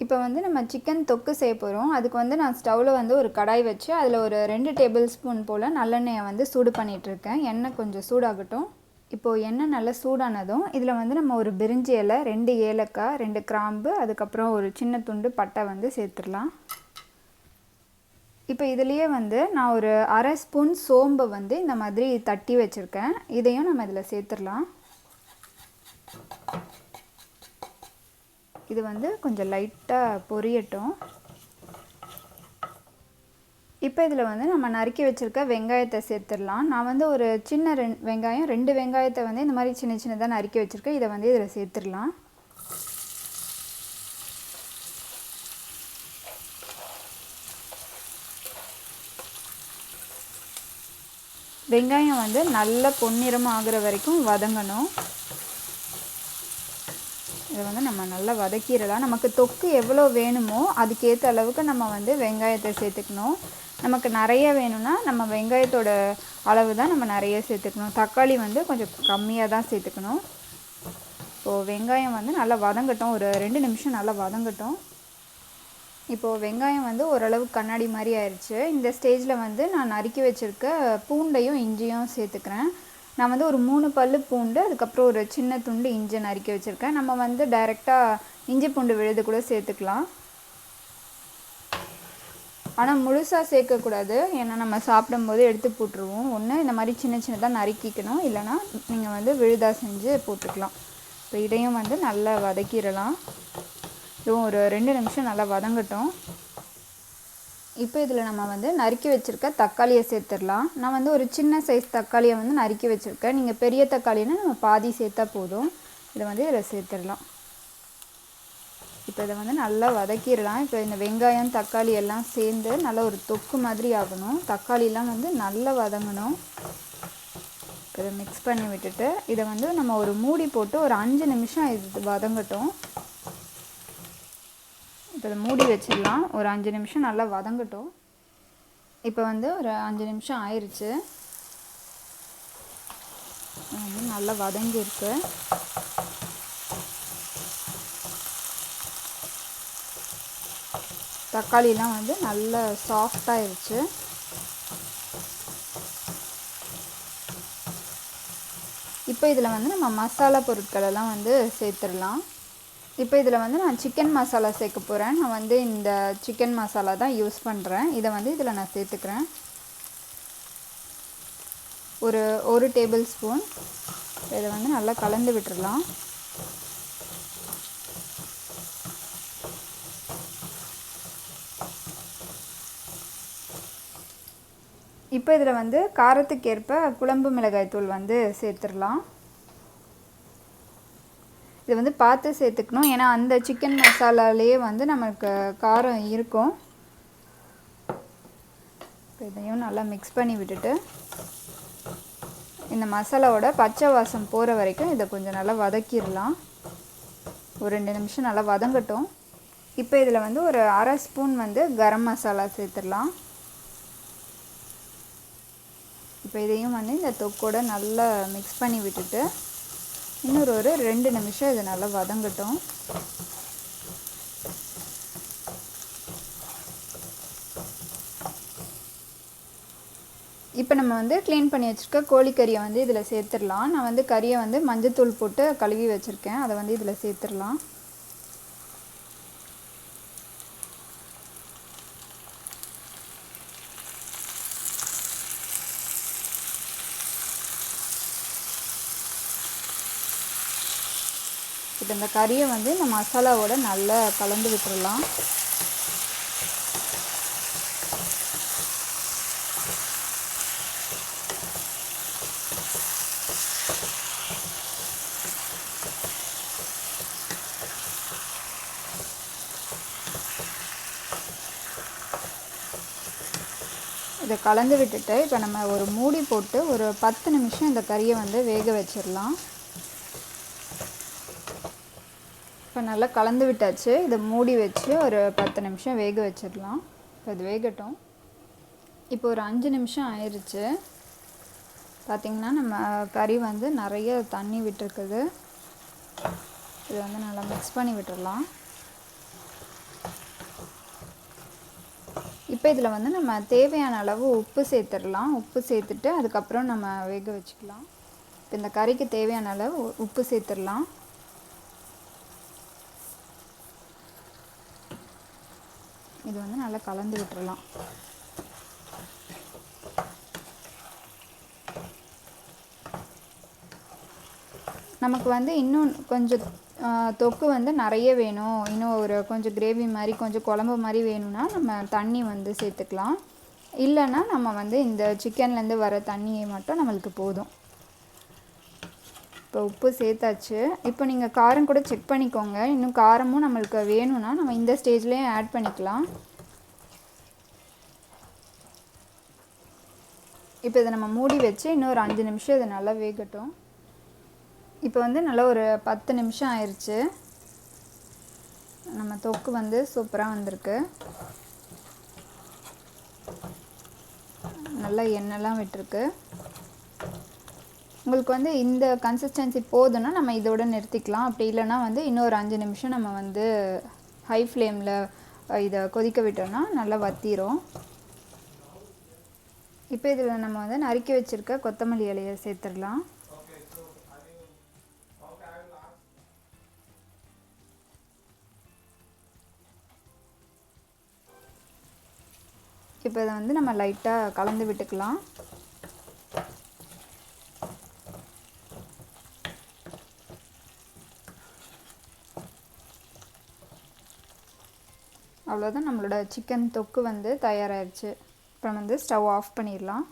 இப்போ வந்து நம்ம சிக்கன் தொக்கு செய்ய போகிறோம். அதுக்கு வந்து நான் ஸ்டவ்வில் வந்து ஒரு கடாய் வச்சு அதில் ஒரு 2 டேபிள் ஸ்பூன் போல் நல்லெண்ணெயை வந்து சூடு பண்ணிகிட்ருக்கேன். எண்ணெய் கொஞ்சம் சூடாகட்டும். இப்போது எண்ணெய் நல்லா சூடானதும் இதில் வந்து நம்ம ஒரு பிரிஞ்சி இலை, 2 ஏலக்காய், 2 கிராம்பு, அதுக்கப்புறம் ஒரு சின்ன துண்டு பட்டை வந்து சேர்த்துடலாம். இப்போ இதுலேயே வந்து நான் ஒரு அரை ஸ்பூன் சோம்பை வந்து இந்த மாதிரி தட்டி வச்சுருக்கேன். இதையும் நம்ம இதில் சேர்த்துடலாம். இது வந்து கொஞ்சம் லைட்டாக பொரியட்டும். இப்போ இதில் வந்து நம்ம நறுக்கி வச்சுருக்க வெங்காயத்தை சேர்த்துடலாம். நான் வந்து ஒரு சின்ன வெங்காயம் 2 வெங்காயத்தை வந்து இந்த மாதிரி சின்ன சின்னதாக நறுக்கி வச்சுருக்கேன். இதை வந்து இதில் சேர்த்துடலாம். வெங்காயம் வந்து நல்ல பொன்னிறமாக ஆகிற வரைக்கும் வதங்கணும். இதை வந்து நம்ம நல்லா வதக்கிடலாம். நமக்கு தொக்கு எவ்வளோ வேணுமோ அதுக்கேற்ற அளவுக்கு நம்ம வந்து வெங்காயத்தை சேர்த்துக்கணும். நமக்கு நிறைய வேணும்னா நம்ம வெங்காயத்தோட அளவு தான் நம்ம நிறைய சேர்த்துக்கணும். தக்காளி வந்து கொஞ்சம் கம்மியாக தான் சேர்த்துக்கணும். இப்போது வெங்காயம் வந்து நல்லா வதங்கட்டும். ஒரு 2 நிமிஷம் நல்லா வதங்கட்டும். இப்போது வெங்காயம் வந்து ஓரளவு கண்ணாடி மாதிரி ஆயிடுச்சு. இந்த ஸ்டேஜில் வந்து நான் நறுக்கி வச்சுருக்க பூண்டையும் இஞ்சியும் சேர்த்துக்கிறேன். நான் வந்து ஒரு 3 பல்லு பூண்டு, அதுக்கப்புறம் ஒரு சின்ன துண்டு இஞ்சி நறுக்கி வச்சுருக்கேன். நம்ம வந்து டைரெக்டாக இஞ்சி பூண்டு விழுது கூட சேர்த்துக்கலாம். ஆனால் முழுசாக சேர்க்கக்கூடாது. ஏன்னா நம்ம சாப்பிடும்போது எடுத்து போட்டுருவோம். ஒன்று இந்த மாதிரி சின்ன சின்னதாக நறுக்கிக்கணும், இல்லைனா நீங்கள் வந்து விழுதாக செஞ்சு போட்டுக்கலாம். இப்போ இதையும் வந்து நல்லா வதக்கிடலாம். இதுவும் ஒரு 2 நிமிஷம் நல்லா வதங்கட்டும். இப்போ இதில் நம்ம வந்து நறுக்கி வச்சுருக்க தக்காளியை சேர்த்துடலாம். நான் வந்து ஒரு சின்ன சைஸ் தக்காளியை வந்து நறுக்கி வச்சுருக்கேன். நீங்கள் பெரிய தக்காளின்னா நம்ம பாதி சேர்த்தா போதும். இதை வந்து இதில் சேர்த்துடலாம். இப்போ இதை வந்து நல்லா வதக்கிடலாம். இப்போ இந்த வெங்காயம் தக்காளி எல்லாம் சேர்ந்து நல்லா ஒரு தொக்கு மாதிரி ஆகணும். தக்காளிலாம் வந்து நல்லா வதங்கணும். இதை மிக்ஸ் பண்ணி விட்டுட்டு இதை வந்து நம்ம ஒரு மூடி போட்டு ஒரு 5 நிமிஷம் இது வதங்கட்டும். இப்போ இதை மூடி வச்சிடலாம். ஒரு 5 நிமிஷம் நல்லா வதங்கட்டும். இப்போ வந்து ஒரு 5 நிமிஷம் ஆயிடுச்சு. வந்து நல்லா வதங்கியிருக்கு. தக்காளிலாம் வந்து நல்லா சாஃப்டாகிடுச்சு. இப்போ இதில் வந்து நம்ம மசாலா பொருட்களெல்லாம் வந்து சேர்த்துடலாம். இப்போ இதில் வந்து நான் சிக்கன் மசாலா சேர்க்க போகிறேன். நான் வந்து இந்த சிக்கன் மசாலா தான் யூஸ் பண்ணுறேன். இதை வந்து இதில் நான் சேர்த்துக்கிறேன். ஒரு டேபிள் ஸ்பூன். இதை வந்து நல்லா கலந்து விட்டுடலாம். இப்போ இதில் வந்து காரத்துக்கேற்ப குழம்பு மிளகாய் தூள் வந்து சேர்த்துடலாம். இது வந்து பார்த்து சேர்த்துக்கணும். ஏன்னா அந்த சிக்கன் மசாலாலேயே வந்து நமக்கு காரம் இருக்கும். இப்போ இதையும் நல்லா மிக்ஸ் பண்ணி விட்டுட்டு இந்த மசாலாவோட பச்சை வாசம் போகிற வரைக்கும் இதை கொஞ்சம் நல்லா வதக்கிடலாம். ஒரு 2 நிமிஷம் நல்லா வதங்கட்டும். இப்போ இதில் வந்து ஒரு அரை ஸ்பூன் வந்து கரம் மசாலா சேர்த்துடலாம். இப்போ இதையும் வந்து இந்த தொக்கோட நல்லா மிக்ஸ் பண்ணி விட்டுட்டு இன்னொரு 2 நிமிஷம் இது நல்லா வதங்கட்டும். இப்போ நம்ம வந்து க்ளீன் பண்ணி வச்சுருக்க கோழிக்கறியை வந்து இதில் சேர்த்துடலாம். நான் வந்து கறியை வந்து மஞ்சத்தூள் போட்டு கழுவி வச்சுருக்கேன். அதை வந்து இதில் சேர்த்துடலாம். இப்போ இந்த கறியை வந்து இந்த மசாலாவோட நல்லா கலந்து விட்டுடலாம். இதை கலந்து விட்டுட்டு இப்போ நம்ம ஒரு மூடி போட்டு ஒரு 10 நிமிஷம் இந்த கறியை வந்து வேக வச்சிடலாம். இப்போ நல்லா கலந்து விட்டாச்சு. இதை மூடி வச்சு ஒரு 10 நிமிஷம் வேக வச்சிடலாம். இப்போ இது வேகட்டும். இப்போ ஒரு 5 நிமிஷம் ஆயிடுச்சு. பார்த்திங்கன்னா நம்ம கறி வந்து நிறைய தண்ணி விட்டுருக்குது. இதை வந்து நல்லா மிக்ஸ் பண்ணி விட்டுடலாம். இப்போ இதில் வந்து நம்ம தேவையான அளவு உப்பு சேர்த்துடலாம். உப்பு சேர்த்துட்டு அதுக்கப்புறம் நம்ம வேக வச்சுக்கலாம். இப்போ இந்த கறிக்கு தேவையான அளவு உப்பு சேர்த்துடலாம். இது வந்து நல்லா கலந்து விட்டுறலாம். நமக்கு வந்து இன்னும் கொஞ்சம் தொக்கு வந்து நிறைய வேணும், இன்னும் ஒரு கொஞ்சம் கிரேவி மாதிரி கொஞ்சம் குழம்பு மாதிரி வேணும்னா நம்ம தண்ணி வந்து சேர்த்துக்கலாம். இல்லைன்னா நம்ம வந்து இந்த சிக்கன்லேருந்து வர தண்ணியை மட்டும் நம்மளுக்கு போதும். இப்போ உப்பு சேர்த்தாச்சு. இப்போ நீங்கள் காரம் கூட செக் பண்ணிக்கோங்க. இன்னும் காரமும் நம்மளுக்கு வேணும்னா நம்ம இந்த ஸ்டேஜ்லேயே ஆட் பண்ணிக்கலாம். இப்போ இதை நம்ம மூடி வச்சு இன்னும் ஒரு 5 நிமிஷம் இதை நல்லா வேகட்டும். இப்போ வந்து நல்லா ஒரு 10 நிமிஷம் ஆயிடுச்சு. நம்ம தொக்கு வந்து சூப்பராக வந்திருக்கு. நல்லா எண்ணெய்லாம் விட்டுருக்கு. உங்களுக்கு வந்து இந்த கன்சிஸ்டன்சி போதுன்னா நம்ம இதோட நிறுத்திக்கலாம். அப்படி இல்லைன்னா வந்து இன்னொரு 5 நிமிஷம் நம்ம வந்து ஹை ஃப்ளேமில் இதை கொதிக்க விட்டோம்னா நல்லா வத்திரும். இப்போ இதில் நம்ம வந்து நறுக்கி வச்சுருக்க கொத்தமல்லி இலையை சேர்த்துடலாம். இப்போ இதை வந்து நம்ம லைட்டாக கலந்து விட்டுக்கலாம். அவ்வளோதான், நம்மளோட சிக்கன் தொக்கு வந்து தயாராகிடுச்சு. இப்போ வந்து ஸ்டவ் ஆஃப் பண்ணிடலாம்.